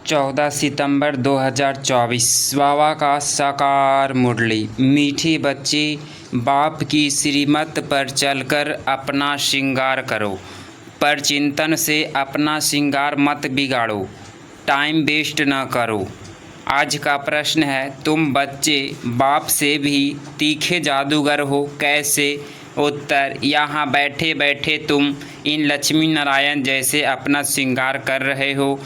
14 सितंबर 2024। बाबा का साकार मुरली। मीठे बच्चे, बाप की श्रीमत पर चलकर अपना श्रृंगार करो, पर चिंतन से अपना श्रृंगार मत बिगाड़ो, टाइम वेस्ट न करो। आज का प्रश्न है, तुम बच्चे बाप से भी तीखे जादूगर हो कैसे? उत्तर, यहाँ बैठे बैठे तुम इन लक्ष्मी नारायण जैसे अपना श्रृंगार कर रहे हो,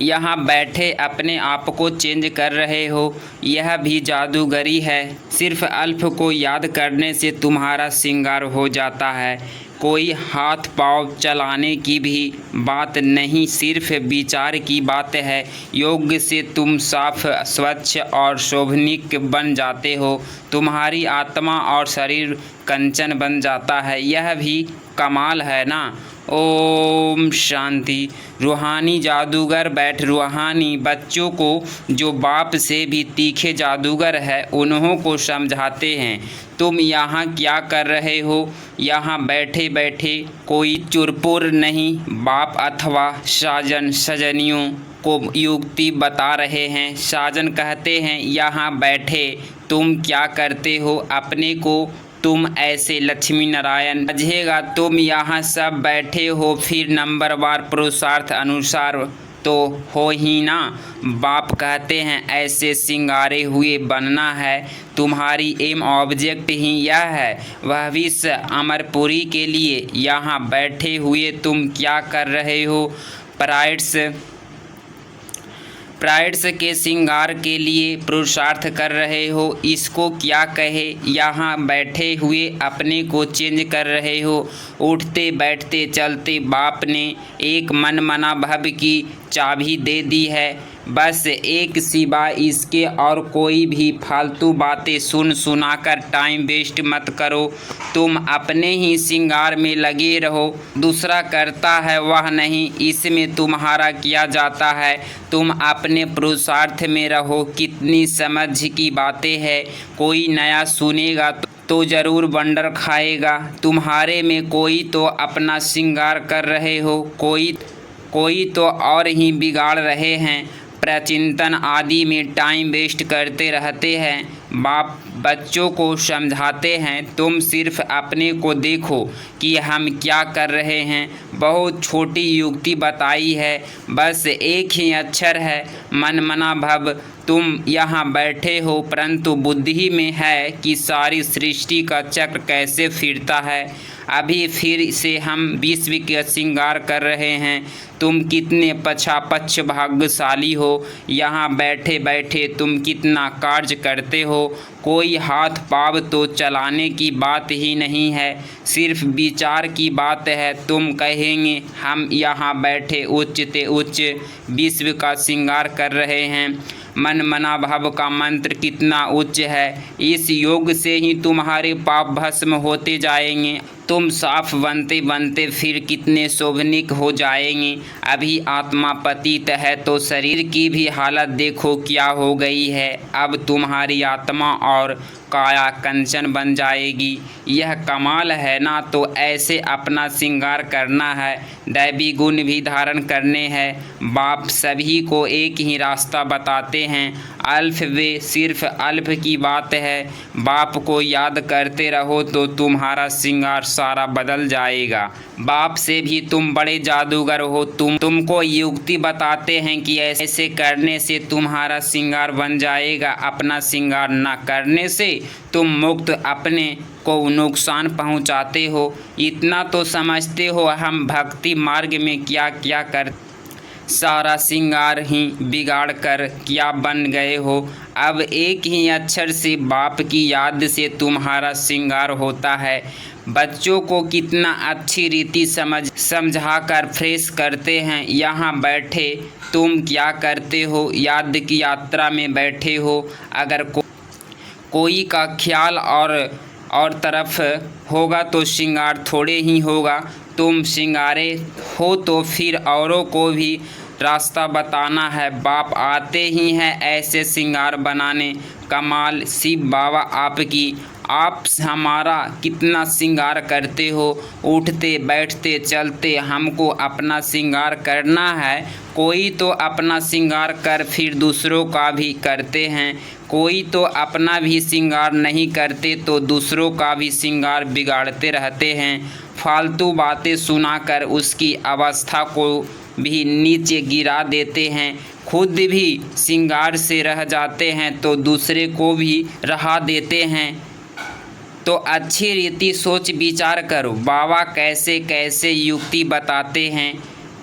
यहाँ बैठे अपने आप को चेंज कर रहे हो, यह भी जादूगरी है। सिर्फ अल्फ को याद करने से तुम्हारा श्रृंगार हो जाता है। कोई हाथ पाँव चलाने की भी बात नहीं, सिर्फ विचार की बात है। योग से तुम साफ, स्वच्छ और शोभनीय बन जाते हो। तुम्हारी आत्मा और शरीर कंचन बन जाता है। यह भी कमाल है ना। ओम शांति। रूहानी जादूगर बैठ रूहानी बच्चों को जो बाप से भी तीखे जादूगर है उन्हों को समझाते हैं। तुम यहाँ क्या कर रहे हो? यहाँ बैठे बैठे कोई चुरपुर नहीं, बाप अथवा साजन सजनियों को युक्ति बता रहे हैं। साजन कहते हैं, यहाँ बैठे तुम क्या करते हो? अपने को तुम ऐसे लक्ष्मी नारायण समझेगा। तुम यहाँ सब बैठे हो, फिर नंबरवार पुरुषार्थ अनुसार तो हो ही ना। बाप कहते हैं, ऐसे सिंगारे हुए बनना है। तुम्हारी एम ऑब्जेक्ट ही यह है, भविष्य अमरपुरी के लिए यहाँ बैठे हुए तुम क्या कर रहे हो? प्राइड्स के श्रृंगार के लिए पुरुषार्थ कर रहे हो। इसको क्या कहे? यहाँ बैठे हुए अपने को चेंज कर रहे हो। उठते बैठते चलते बाप ने एक मनमना भव की चाबी दे दी है। बस एक सिवाय इसके और कोई भी फालतू बातें सुनाकर टाइम वेस्ट मत करो। तुम अपने ही श्रृंगार में लगे रहो, दूसरा करता है वह नहीं, इसमें तुम्हारा किया जाता है। तुम अपने पुरुषार्थ में रहो। कितनी समझ की बातें हैं। कोई नया सुनेगा तो ज़रूर वंडर खाएगा। तुम्हारे में कोई तो अपना श्रृंगार कर रहे हो, कोई तो और ही बिगाड़ रहे हैं। प्रचिंतन आदि में टाइम वेस्ट करते रहते हैं। बाप बच्चों को समझाते हैं, तुम सिर्फ अपने को देखो कि हम क्या कर रहे हैं। बहुत छोटी युक्ति बताई है, बस एक ही अक्षर है, मनमना भव। तुम यहाँ बैठे हो, परंतु बुद्धि में है कि सारी सृष्टि का चक्र कैसे फिरता है। अभी फिर से हम विश्व का श्रृंगार कर रहे हैं। तुम कितने पछापच्छ भाग्यशाली हो। यहाँ बैठे बैठे तुम कितना कार्य करते हो। कोई हाथ पाँव तो चलाने की बात ही नहीं है, सिर्फ विचार की बात है। तुम कहेंगे, हम यहाँ बैठे उच्च ते उच्च विश्व का श्रृंगार कर रहे हैं। मन मना भाव का मंत्र कितना उच्च है। इस योग से ही तुम्हारे पाप भस्म होते जाएंगे। तुम साफ बनते बनते फिर कितने शोभनीय हो जाएंगे। अभी आत्मा पतित है तो शरीर की भी हालत देखो क्या हो गई है। अब तुम्हारी आत्मा और काया कंचन बन जाएगी। यह कमाल है ना। तो ऐसे अपना श्रृंगार करना है, दैवी गुण भी धारण करने हैं। बाप सभी को एक ही रास्ता बताते हैं, अल्फ वे सिर्फ अल्फ की बात है। बाप को याद करते रहो तो तुम्हारा श्रृंगार सारा बदल जाएगा। बाप से भी तुम बड़े जादूगर हो। तुमको युक्ति बताते हैं कि ऐसे करने से तुम्हारा श्रृंगार बन जाएगा। अपना श्रृंगार न करने से तुम मुक्त अपने को नुकसान पहुंचाते हो। इतना तो समझते हो हम भक्ति मार्ग में क्या क्या कर सारा श्रृंगार ही बिगाड़ कर क्या बन गए हो। अब एक ही अक्षर से बाप की याद से तुम्हारा श्रृंगार होता है। बच्चों को कितना अच्छी रीति समझा कर फ्रेश करते हैं। यहाँ बैठे तुम क्या करते हो? याद की यात्रा में बैठे हो। अगर कोई का ख्याल और तरफ होगा तो श्रृंगार थोड़े ही होगा। तुम श्रृंगारे हो तो फिर औरों को भी रास्ता बताना है। बाप आते ही हैं ऐसे श्रृंगार बनाने। कमाल। शिव बाबा आपकी आप हमारा कितना श्रृंगार करते हो। उठते बैठते चलते हमको अपना श्रृंगार करना है। कोई तो अपना श्रृंगार कर फिर दूसरों का भी करते हैं, कोई तो अपना भी श्रृंगार नहीं करते तो दूसरों का भी श्रृंगार बिगाड़ते रहते हैं। फालतू बातें सुनाकर उसकी अवस्था को भी नीचे गिरा देते हैं। खुद भी श्रृंगार से रह जाते हैं तो दूसरे को भी रहा देते हैं। तो अच्छी रीति सोच विचार करो। बाबा कैसे कैसे युक्ति बताते हैं।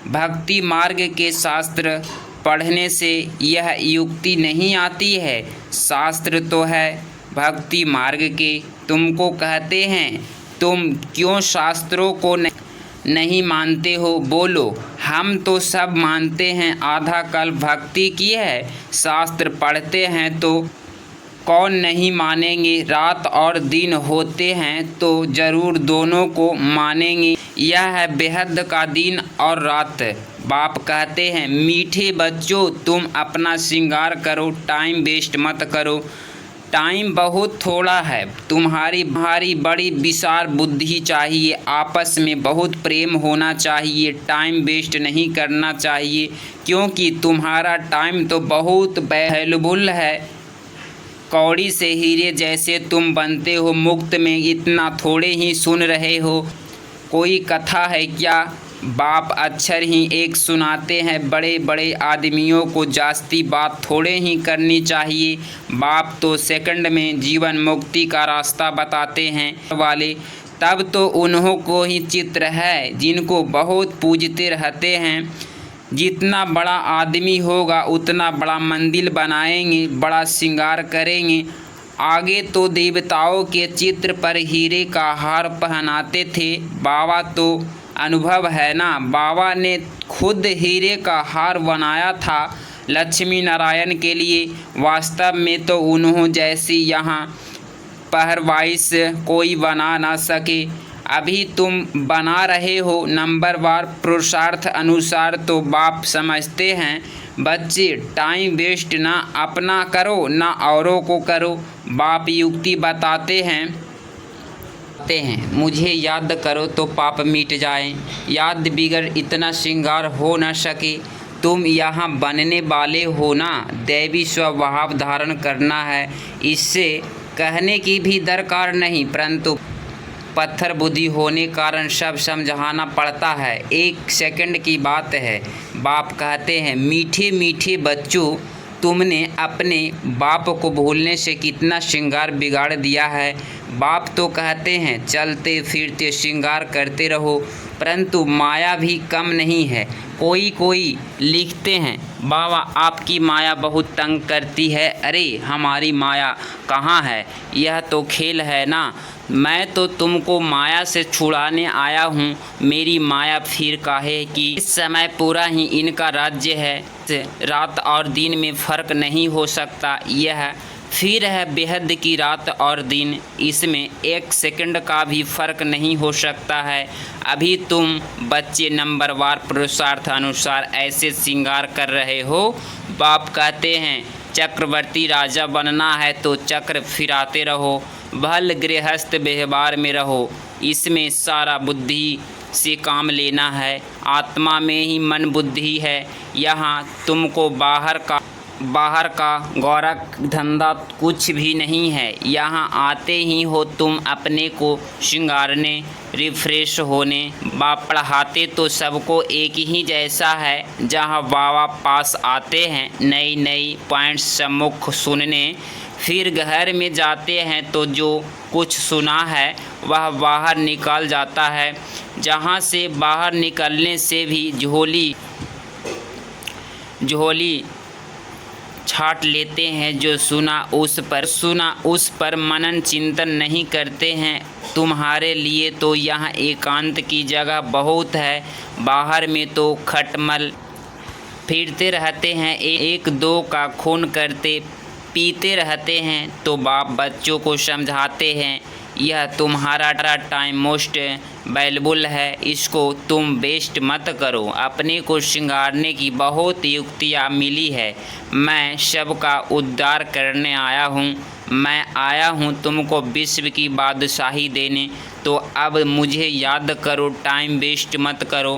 भक्ति मार्ग के शास्त्र पढ़ने से यह युक्ति नहीं आती है। शास्त्र तो है भक्ति मार्ग के। तुमको कहते हैं तुम क्यों शास्त्रों को नहीं मानते हो, बोलो। हम तो सब मानते हैं। आधा कल भक्ति की है, शास्त्र पढ़ते हैं तो कौन नहीं मानेंगे। रात और दिन होते हैं तो ज़रूर दोनों को मानेंगे। यह है बेहद का दिन और रात। बाप कहते हैं मीठे बच्चों तुम अपना श्रृंगार करो, टाइम वेस्ट मत करो। टाइम बहुत थोड़ा है। तुम्हारी बड़ी विशाल बुद्धि चाहिए। आपस में बहुत प्रेम होना चाहिए। टाइम वेस्ट नहीं करना चाहिए क्योंकि तुम्हारा टाइम तो बहुत वैल्यूबल है। कौड़ी से हीरे जैसे तुम बनते हो, मुफ्त में इतना थोड़े ही सुन रहे हो। कोई कथा है क्या? बाप अक्षर ही एक सुनाते हैं। बड़े बड़े आदमियों को जास्ती बात थोड़े ही करनी चाहिए। बाप तो सेकंड में जीवन मुक्ति का रास्ता बताते हैं वाले। तब तो उन्हों को ही चित्र है जिनको बहुत पूजते रहते हैं। जितना बड़ा आदमी होगा उतना बड़ा मंदिर बनाएंगे, बड़ा श्रृंगार करेंगे। आगे तो देवताओं के चित्र पर हीरे का हार पहनाते थे। बाबा तो अनुभव है ना। बाबा ने खुद हीरे का हार बनाया था लक्ष्मी नारायण के लिए। वास्तव में तो उन्हों जैसी यहाँ पहरवाइश कोई बना ना सके। अभी तुम बना रहे हो नंबरवार पुरुषार्थ अनुसार। तो बाप समझते हैं बच्चे टाइम वेस्ट ना अपना करो ना औरों को करो। बाप युक्ति बताते हैं मुझे याद करो तो पाप मिट जाए। याद बिगड़ इतना श्रृंगार हो न सके। तुम यहाँ बनने वाले हो ना, दैवी स्वभाव धारण करना है। इससे कहने की भी दरकार नहीं, परंतु पत्थर बुद्धि होने कारण सब समझाना पड़ता है। एक सेकंड की बात है। बाप कहते हैं मीठे मीठे बच्चों तुमने अपने बाप को भूलने से कितना श्रृंगार बिगाड़ दिया है। बाप तो कहते हैं चलते फिरते श्रृंगार करते रहो, परंतु माया भी कम नहीं है। कोई लिखते हैं बाबा आपकी माया बहुत तंग करती है। अरे हमारी माया कहाँ है, यह तो खेल है ना। मैं तो तुमको माया से छुड़ाने आया हूँ। मेरी माया फिर काहे कि इस समय पूरा ही इनका राज्य है। रात और दिन में फ़र्क नहीं हो सकता। यह फिर है बेहद की रात और दिन, इसमें एक सेकंड का भी फ़र्क नहीं हो सकता है। अभी तुम बच्चे नंबरवार पुरुषार्थ अनुसार ऐसे श्रृंगार कर रहे हो। बाप कहते हैं चक्रवर्ती राजा बनना है तो चक्र फिराते रहो, भल गृहस्थ व्यवहार में रहो। इसमें सारा बुद्धि से काम लेना है। आत्मा में ही मन बुद्धि है। यहाँ तुमको बाहर का गौरव धंधा कुछ भी नहीं है। यहाँ आते ही हो तुम अपने को श्रृंगारने, रिफ्रेश होने। बाप पढ़ाते तो सबको एक ही जैसा है। जहाँ बाबा पास आते हैं नई पॉइंट्स सम्मुख सुनने, फिर घर में जाते हैं तो जो कुछ सुना है वह बाहर निकल जाता है। जहाँ से बाहर निकलने से भी झोली छाट लेते हैं। जो सुना उस पर मनन चिंतन नहीं करते हैं। तुम्हारे लिए तो यहाँ एकांत की जगह बहुत है। बाहर में तो खटमल फिरते रहते हैं, एक दो का खून करते पीते रहते हैं। तो बाप बच्चों को समझाते हैं यह तुम्हारा टाइम मोस्ट वैल्यूबल है, इसको तुम वेस्ट मत करो। अपने को श्रृंगारने की बहुत युक्तियाँ मिली है। मैं सबका उद्धार करने आया हूँ। मैं आया हूँ तुमको विश्व की बादशाही देने, तो अब मुझे याद करो, टाइम वेस्ट मत करो,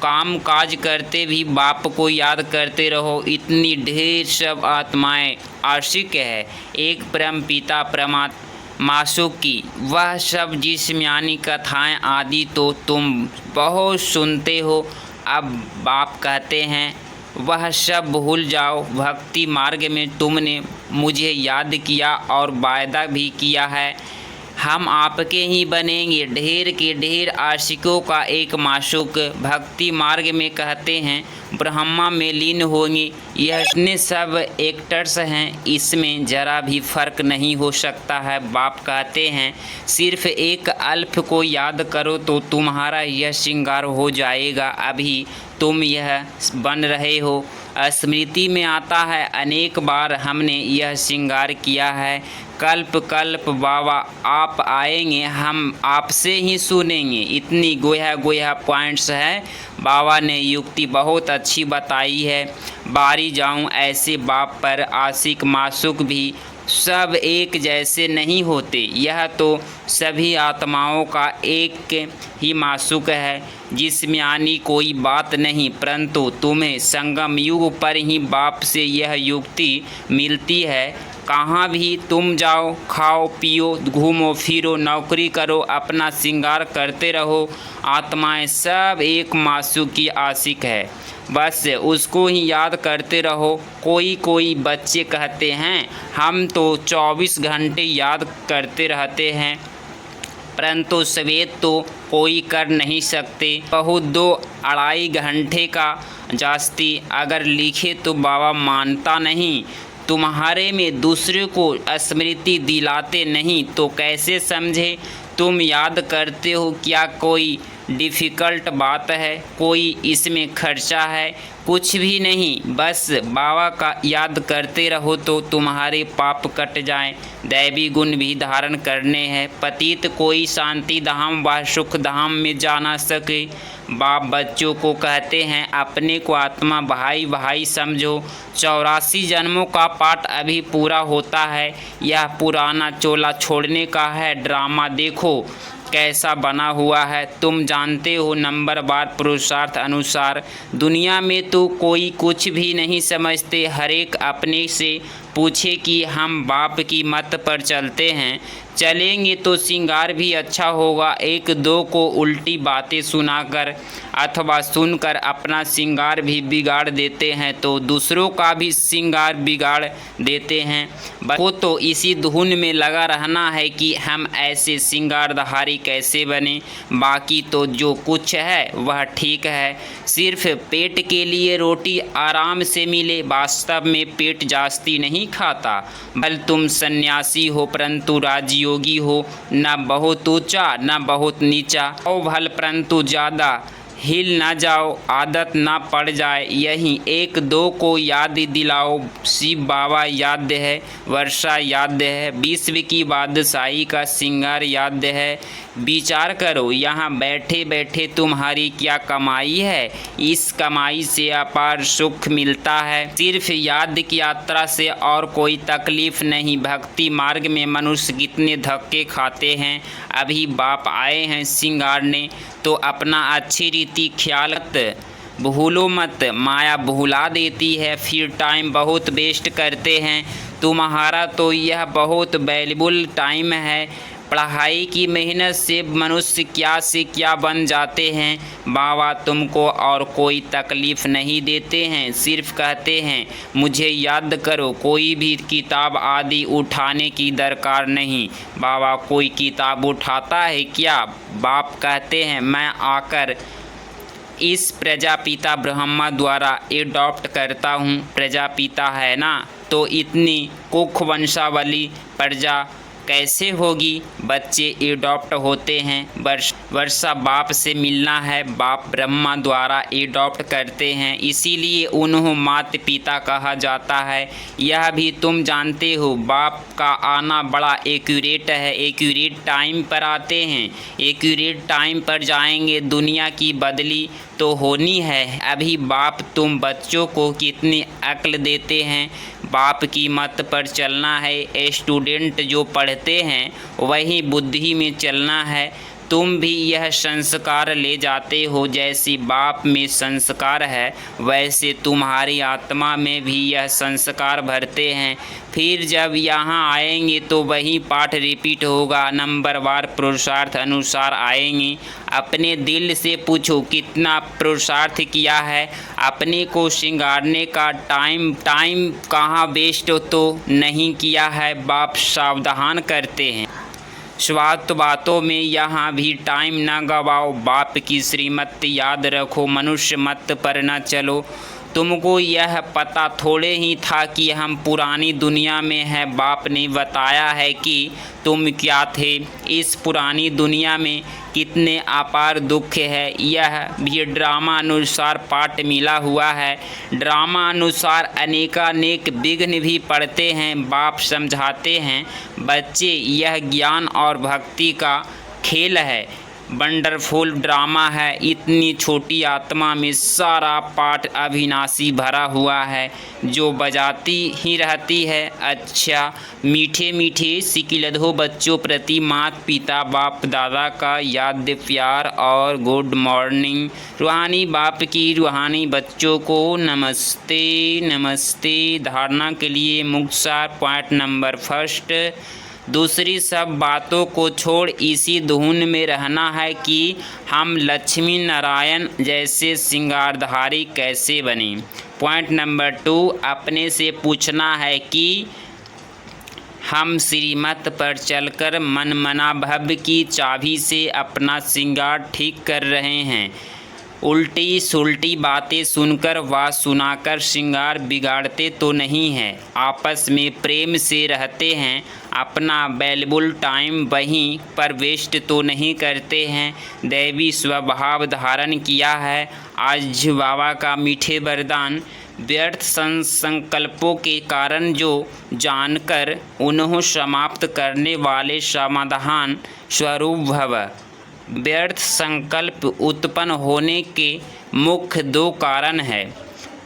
काम काज करते भी बाप को याद करते रहो। इतनी ढेर सब आत्माएं आशिक है एक परम पिता परमात्मा मासूक की, वह सब जिस्मानी कथाएं आदि तो तुम बहुत सुनते हो। अब बाप कहते हैं वह सब भूल जाओ। भक्ति मार्ग में तुमने मुझे याद किया और वायदा भी किया है हम आपके ही बनेंगे। ढेर के ढेर आशिकों का एक माशूक भक्ति मार्ग में कहते हैं ब्रह्मा में लीन होंगे। यह सब एक्टर्स हैं, इसमें ज़रा भी फर्क नहीं हो सकता है। बाप कहते हैं सिर्फ एक अल्फ को याद करो तो तुम्हारा यह श्रृंगार हो जाएगा। अभी तुम यह बन रहे हो। स्मृति में आता है अनेक बार हमने यह श्रृंगार किया है। कल्प कल्प बाबा आप आएंगे, हम आपसे ही सुनेंगे। इतनी गोया पॉइंट्स है। बाबा ने युक्ति बहुत अच्छी बताई है। बारी जाऊं ऐसे बाप पर आशिक मासूक भी सब एक जैसे नहीं होते। यह तो सभी आत्माओं का एक ही मासूक है, जिसमें कोई बात नहीं। परंतु तुम्हें संगम युग पर ही बाप से यह युक्ति मिलती है। कहाँ भी तुम जाओ, खाओ पियो, घूमो फिरो, नौकरी करो, अपना श्रृंगार करते रहो, आत्माएं सब एक मासूक की आशिक है। बस उसको ही याद करते रहो। कोई बच्चे कहते हैं हम तो 24 घंटे याद करते रहते हैं, परंतु सवेद तो कोई कर नहीं सकते। बहुत 2-2.5 घंटे का जास्ती अगर लिखे तो बाबा मानता नहीं। तुम्हारे में दूसरे को स्मृति दिलाते नहीं तो कैसे समझे तुम याद करते हो? क्या कोई डिफ़िकल्ट बात है? कोई इसमें खर्चा है? कुछ भी नहीं। बस बाबा का याद करते रहो तो तुम्हारे पाप कट जाएं। दैवी गुण भी धारण करने हैं। पतित कोई शांति धाम व सुख धाम में जा ना सके। बाप बच्चों को कहते हैं अपने को आत्मा भाई भाई समझो। 84 जन्मों का पाठ अभी पूरा होता है। यह पुराना चोला छोड़ने का है। ड्रामा देखो कैसा बना हुआ है। तुम जानते हो नंबरवार पुरुषार्थ अनुसार दुनिया में तो कोई कुछ भी नहीं समझते। हर एक अपने से पूछे कि हम बाप की मत पर चलते हैं, चलेंगे तो श्रृंगार भी अच्छा होगा। एक दो को उल्टी बातें सुनाकर अथवा सुनकर अपना श्रृंगार भी बिगाड़ देते हैं तो दूसरों का भी श्रृंगार बिगाड़ देते हैं। वो तो इसी धुन में लगा रहना है कि हम ऐसे श्रृंगारधारी कैसे बने। बाकी तो जो कुछ है वह ठीक है। सिर्फ पेट के लिए रोटी आराम से मिले, वास्तव में पेट जास्ती नहीं खाता। भल तुम सन्यासी हो परंतु राजयोगी हो, न बहुत ऊंचा न बहुत नीचा हो। भल परंतु ज़्यादा हिल ना जाओ, आदत ना पड़ जाए। यही एक दो को याद दिलाओ। शिव बाबा याद है, वर्षा याद है, विश्व की बादशाही का श्रृंगार याद है। विचार करो यहाँ बैठे बैठे तुम्हारी क्या कमाई है। इस कमाई से अपार सुख मिलता है। सिर्फ याद की यात्रा से और कोई तकलीफ नहीं। भक्ति मार्ग में मनुष्य कितने धक्के खाते हैं। अभी बाप आए हैं श्रृंगारने तो अपना अच्छी रीति ख्याल भूलो मत। माया भुला देती है, फिर टाइम बहुत वेस्ट करते हैं। तुम्हारा तो यह बहुत वैल्यूबल टाइम है। पढ़ाई की मेहनत से मनुष्य क्या से क्या बन जाते हैं। बाबा तुमको और कोई तकलीफ़ नहीं देते हैं, सिर्फ कहते हैं मुझे याद करो। कोई भी किताब आदि उठाने की दरकार नहीं। बाबा कोई किताब उठाता है क्या? बाप कहते हैं मैं आकर इस प्रजापिता ब्रह्मा द्वारा एडॉप्ट करता हूँ। प्रजापिता है ना, तो इतनी कुख वंशावली प्रजा कैसे होगी? बच्चे एडॉप्ट होते हैं। वर्षा बाप से मिलना है। बाप ब्रह्मा द्वारा एडॉप्ट करते हैं, इसीलिए उन्हें माता पिता कहा जाता है। यह भी तुम जानते हो। बाप का आना बड़ा एक्यूरेट है। एक्यूरेट टाइम पर आते हैं, एक्यूरेट टाइम पर जाएंगे। दुनिया की बदली तो होनी है। अभी बाप तुम बच्चों को कितनी अक्ल देते हैं। बाप की मत पर चलना है। स्टूडेंट जो पढ़ते हैं वही बुद्धि में चलना है। तुम भी यह संस्कार ले जाते हो, जैसे बाप में संस्कार है वैसे तुम्हारी आत्मा में भी यह संस्कार भरते हैं। फिर जब यहाँ आएंगे तो वही पाठ रिपीट होगा, नंबरवार पुरुषार्थ अनुसार आएंगे। अपने दिल से पूछो कितना पुरुषार्थ किया है। अपने को श्रृंगारने का टाइम कहाँ वेस्ट तो नहीं किया है, बाप सावधान करते हैं। स्वार्थ बातों में यहाँ भी टाइम न गवाओ, बाप की श्रीमत याद रखो, मनुष्य मत पर न चलो। तुमको यह पता थोड़े ही था कि हम पुरानी दुनिया में हैं। बाप ने बताया है कि तुम क्या थे। इस पुरानी दुनिया में कितने अपार दुख है, यह भी ड्रामा अनुसार पाठ मिला हुआ है। ड्रामा अनुसार अनेकानेक विघ्न भी पड़ते हैं। बाप समझाते हैं, बच्चे यह ज्ञान और भक्ति का खेल है, वंडरफुल ड्रामा है। इतनी छोटी आत्मा में सारा पाठ अविनाशी भरा हुआ है जो बजाती ही रहती है। अच्छा, मीठे मीठे सिकिलधो बच्चों प्रति माता पिता बाप दादा का याद प्यार और गुड मॉर्निंग। रूहानी बाप की रूहानी बच्चों को नमस्ते नमस्ते। धारणा के लिए मुख्तार पॉइंट नंबर फर्स्ट, दूसरी सब बातों को छोड़ इसी धुन में रहना है कि हम लक्ष्मी नारायण जैसे श्रृंगारधारी कैसे बने। पॉइंट नंबर 2, अपने से पूछना है कि हम श्रीमत पर चलकर मनमना भव की चाबी से अपना श्रृंगार ठीक कर रहे हैं। उल्टी सुलटी बातें सुनकर व सुनाकर श्रृंगार बिगाड़ते तो नहीं हैं, आपस में प्रेम से रहते हैं। अपना वैल्यूबल टाइम वहीं पर वेस्ट तो नहीं करते हैं। दैवी स्वभाव धारण किया है। आज बाबा का मीठे वरदान, व्यर्थ संकल्पों के कारण जो जानकर उन्हें समाप्त करने वाले समाधान स्वरूप भव। व्यर्थ संकल्प उत्पन्न होने के मुख्य 2 कारण है।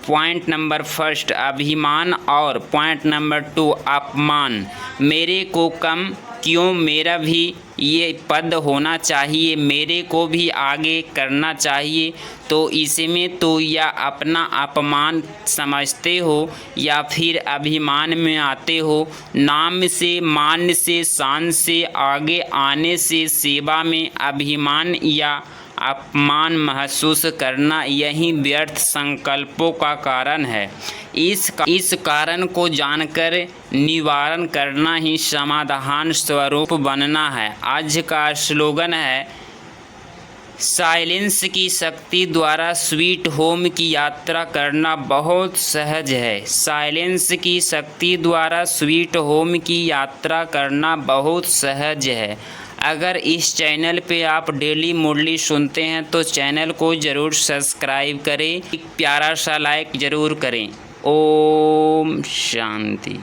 पॉइंट नंबर फर्स्ट, अभिमान, और पॉइंट नंबर 2, अपमान। मेरे को कम क्यों, मेरा भी ये पद होना चाहिए, मेरे को भी आगे करना चाहिए। तो इसमें तो या अपना अपमान समझते हो या फिर अभिमान में आते हो। नाम से मान से शान से आगे आने से सेवा में अभिमान या अपमान महसूस करना, यही व्यर्थ संकल्पों का कारण है। इस कारण को जानकर निवारण करना ही समाधान स्वरूप बनना है। आज का स्लोगन है, साइलेंस की शक्ति द्वारा स्वीट होम की यात्रा करना बहुत सहज है। साइलेंस की शक्ति द्वारा स्वीट होम की यात्रा करना बहुत सहज है। अगर इस चैनल पे आप डेली मुरली सुनते हैं तो चैनल को ज़रूर सब्सक्राइब करें, एक प्यारा सा लाइक ज़रूर करें। ओम शांति।